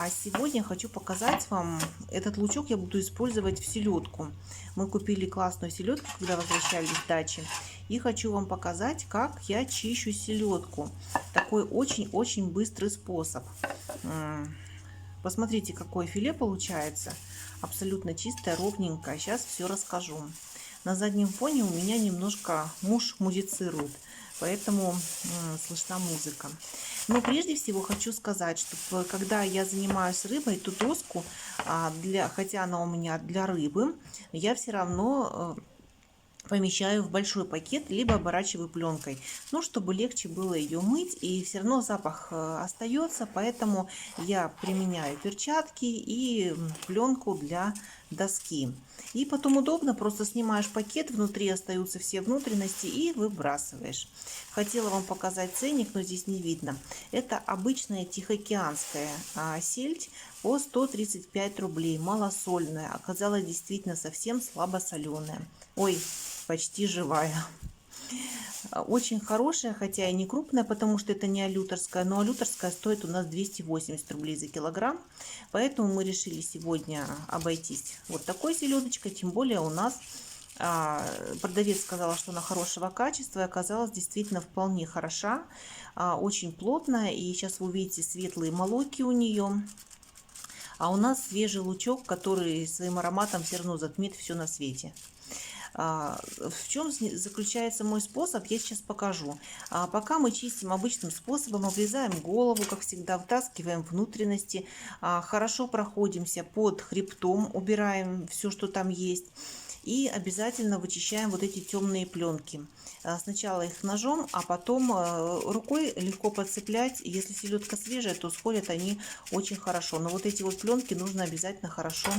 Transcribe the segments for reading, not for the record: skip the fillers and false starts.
А сегодня хочу показать вам, этот лучок я буду использовать в селедку. Мы купили классную селедку, когда возвращались с дачи. И хочу вам показать, как я чищу селедку. Такой очень-очень быстрый способ. Посмотрите, какое филе получается. Абсолютно чистое, ровненькое. Сейчас все расскажу. На заднем фоне у меня немножко муж музицирует, поэтому слышна музыка. Но прежде всего хочу сказать, что когда я занимаюсь рыбой, то доску, хотя она у меня для рыбы, я все равно помещаю в большой пакет, либо оборачиваю пленкой, ну, чтобы легче было ее мыть, и все равно запах остается, поэтому я применяю перчатки и пленку для доски. И потом удобно, просто снимаешь пакет, внутри остаются все внутренности и выбрасываешь. Хотела вам показать ценник, но здесь не видно. Это обычная тихоокеанская сельдь по 135 рублей, малосольная, оказалась действительно совсем слабосоленая. Ой, почти живая. Очень хорошая, хотя и не крупная, потому что это не алюторская, но алюторская стоит у нас 280 рублей за килограмм. Поэтому мы решили сегодня обойтись вот такой селедочкой, тем более у нас продавец сказала, что она хорошего качества, и оказалась действительно вполне хороша, очень плотная, и сейчас вы увидите светлые молоки у нее. А у нас свежий лучок, который своим ароматом все равно затмит все на свете. В чем заключается мой способ, я сейчас покажу. Пока мы чистим обычным способом, обрезаем голову, как всегда, вытаскиваем внутренности, хорошо проходимся под хребтом, убираем все, что там есть. И обязательно вычищаем вот эти темные пленки. Сначала их ножом, а потом рукой легко подцеплять. Если селедка свежая, то сходят они очень хорошо. Но вот эти вот пленки нужно обязательно хорошо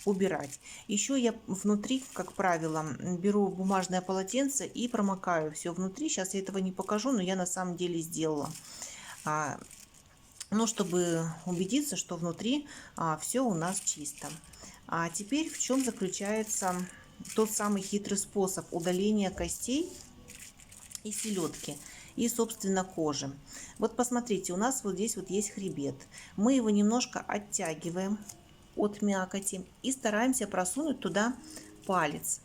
убирать. Еще я внутри, как правило, беру бумажное полотенце и промокаю все внутри. Сейчас я этого не покажу, но я на самом деле сделала. Ну, чтобы убедиться, что внутри все у нас чисто. А теперь в чем заключается тот самый хитрый способ удаления костей и селедки, и, собственно, кожи. Вот посмотрите, у нас вот здесь вот есть хребет. Мы его немножко оттягиваем от мякоти и стараемся просунуть туда палец.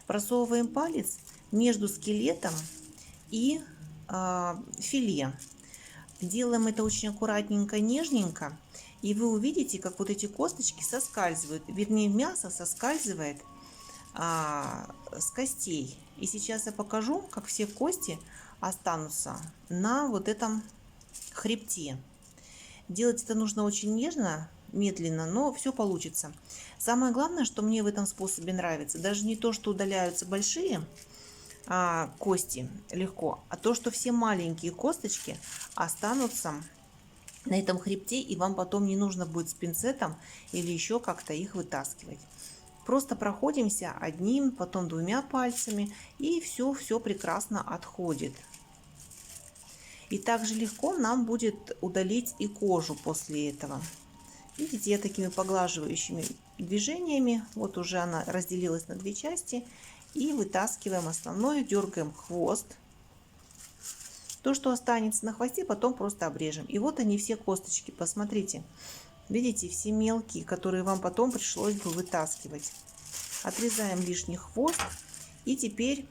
Просовываем палец между скелетом и филе. Делаем это очень аккуратненько, нежненько. И вы увидите, как вот эти косточки соскальзывают. Вернее, мясо соскальзывает с костей. И сейчас я покажу, как все кости останутся на вот этом хребте. Делать это нужно очень нежно, медленно, но все получится. Самое главное, что мне в этом способе нравится, даже не то, что удаляются большие кости легко, а то, что все маленькие косточки останутся на этом хребте, и вам потом не нужно будет с пинцетом или еще как-то их вытаскивать. Просто проходимся одним, потом двумя пальцами, и все прекрасно отходит. И также легко нам будет удалить и кожу после этого. Видите, я такими поглаживающими движениями, вот уже она разделилась на две части, и вытаскиваем основное, дергаем хвост. То, что останется на хвосте, потом просто обрежем. И вот они все косточки, посмотрите. Видите, все мелкие, которые вам потом пришлось бы вытаскивать. Отрезаем лишний хвост. И теперь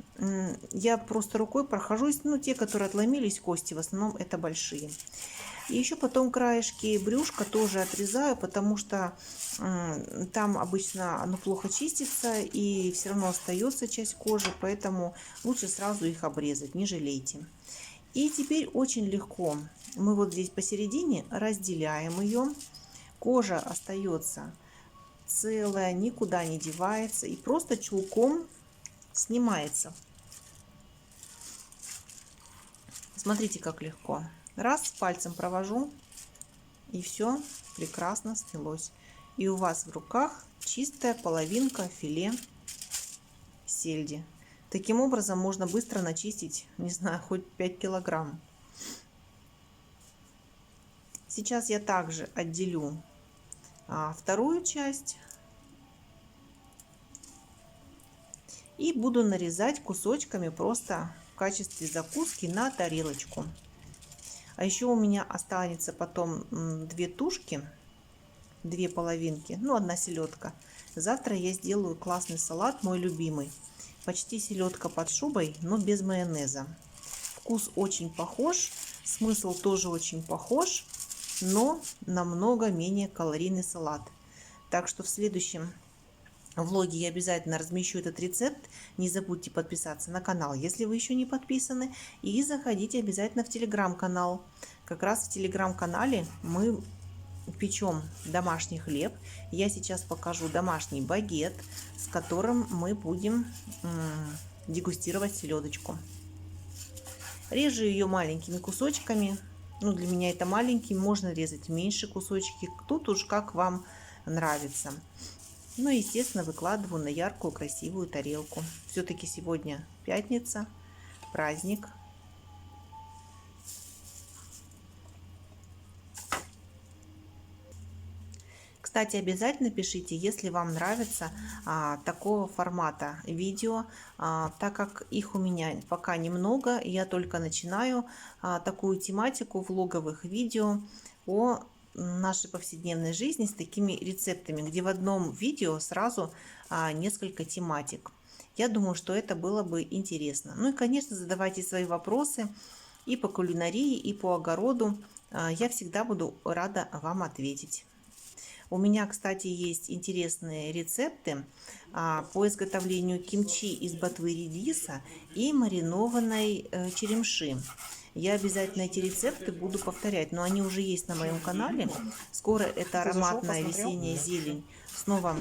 я просто рукой прохожусь, ну, те, которые отломились кости, в основном это большие. И еще потом краешки брюшка тоже отрезаю, потому что там обычно оно плохо чистится и все равно остается часть кожи, поэтому лучше сразу их обрезать, не жалейте. И теперь очень легко мы вот здесь посередине разделяем ее, кожа остается целая, никуда не девается и просто чулком снимается. Смотрите, как легко. Раз, пальцем провожу, и все прекрасно снялось. И у вас в руках чистая половинка филе сельди. Таким образом можно быстро начистить, не знаю, хоть 5 килограмм. Сейчас я также отделю вторую часть и буду нарезать кусочками просто в качестве закуски на тарелочку. А еще у меня останется потом две тушки две половинки, ну, одна селедка. Завтра я сделаю классный салат, мой любимый. Почти селедка под шубой, но без майонеза. Вкус очень похож, смысл тоже очень похож, но намного менее калорийный салат. Так что в следующем влоге я обязательно размещу этот рецепт. Не забудьте подписаться на канал, если вы еще не подписаны. И заходите обязательно в телеграм-канал. Как раз в телеграм-канале мы печем домашний хлеб. Я сейчас покажу домашний багет, с которым мы будем дегустировать селедочку. Режу ее маленькими кусочками. Ну, для меня это маленький, можно резать меньше кусочки. Тут уж как вам нравится. Ну и, естественно, выкладываю на яркую, красивую тарелку. Все-таки сегодня пятница, праздник. Кстати, обязательно пишите, если вам нравится такого формата видео, так как их у меня пока немного, я только начинаю такую тематику влоговых видео о нашей повседневной жизни с такими рецептами, где в одном видео сразу несколько тематик. Я думаю, что это было бы интересно. Ну и, конечно, задавайте свои вопросы и по кулинарии, и по огороду. Я всегда буду рада вам ответить. У меня, кстати, есть интересные рецепты по изготовлению кимчи из ботвы редиса и маринованной черемши. Я обязательно эти рецепты буду повторять, но они уже есть на моем канале. Скоро эта ароматная весенняя зелень снова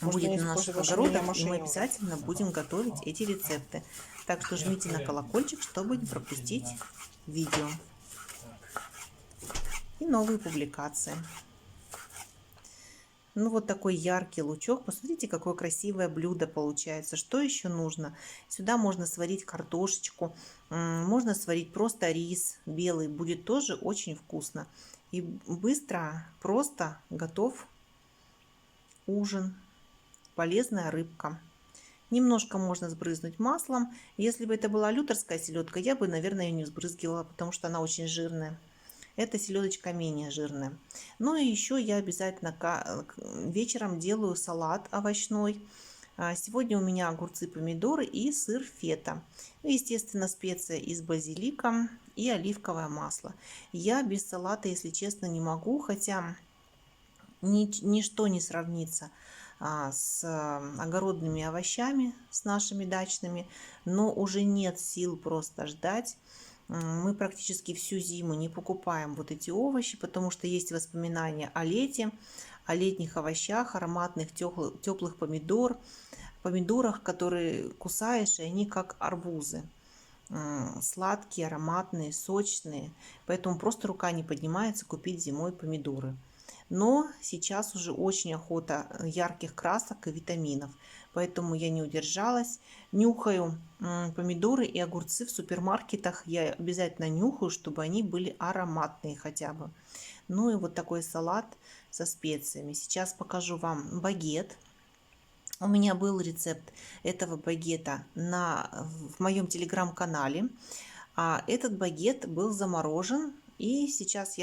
будет на наших огородах, и мы обязательно будем готовить эти рецепты. Так что жмите на колокольчик, чтобы не пропустить видео и новые публикации. Ну, вот такой яркий лучок. Посмотрите, какое красивое блюдо получается. Что еще нужно? Сюда можно сварить картошечку. Можно сварить просто рис белый. Будет тоже очень вкусно. И быстро, просто готов ужин. Полезная рыбка. Немножко можно сбрызнуть маслом. Если бы это была лютерская селедка, я бы, наверное, ее не сбрызгивала, потому что она очень жирная. Эта селедочка менее жирная. Ну и еще я обязательно вечером делаю салат овощной. Сегодня у меня огурцы, помидоры и сыр фета. Ну, естественно, специя из базилика и оливковое масло. Я без салата, если честно, не могу, хотя ничто не сравнится с огородными овощами, с нашими дачными, но уже нет сил просто ждать. Мы практически всю зиму не покупаем вот эти овощи, потому что есть воспоминания о лете, о летних овощах, ароматных теплых помидорах, которые кусаешь, и они как арбузы. Сладкие, ароматные, сочные. Поэтому просто рука не поднимается купить зимой помидоры. Но сейчас уже очень охота ярких красок и витаминов. Поэтому я не удержалась. Нюхаю помидоры и огурцы в супермаркетах. Я обязательно нюхаю, чтобы они были ароматные хотя бы. Ну и вот такой салат со специями. Сейчас покажу вам багет. У меня был рецепт этого багета в моем телеграм-канале. Этот багет был заморожен. И сейчас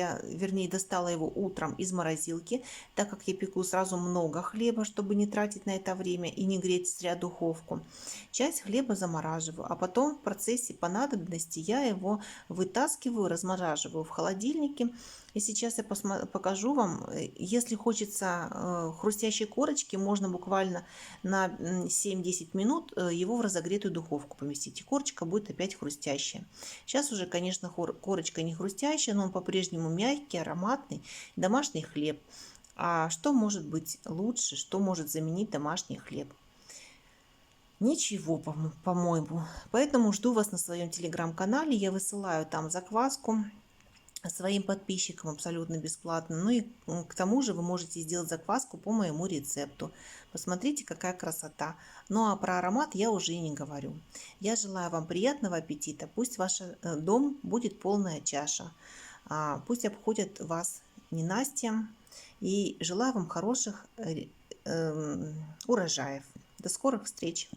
достала его утром из морозилки, так как я пеку сразу много хлеба, чтобы не тратить на это время и не греть зря духовку. Часть хлеба замораживаю, а потом в процессе по надобности я его вытаскиваю, размораживаю в холодильнике. И сейчас я покажу вам, если хочется хрустящей корочки, можно буквально на 7-10 минут его в разогретую духовку поместить. И корочка будет опять хрустящая. Сейчас уже, конечно, корочка не хрустящая, но он по-прежнему мягкий, ароматный, домашний хлеб. А что может быть лучше, что может заменить домашний хлеб? Ничего, по-моему. Поэтому жду вас на своем телеграм-канале. Я высылаю там закваску своим подписчикам абсолютно бесплатно. Ну и к тому же вы можете сделать закваску по моему рецепту. Посмотрите, какая красота. Ну а про аромат я уже и не говорю. Я желаю вам приятного аппетита. Пусть ваш дом будет полная чаша. Пусть обходят вас ненастьем. И желаю вам хороших урожаев. До скорых встреч!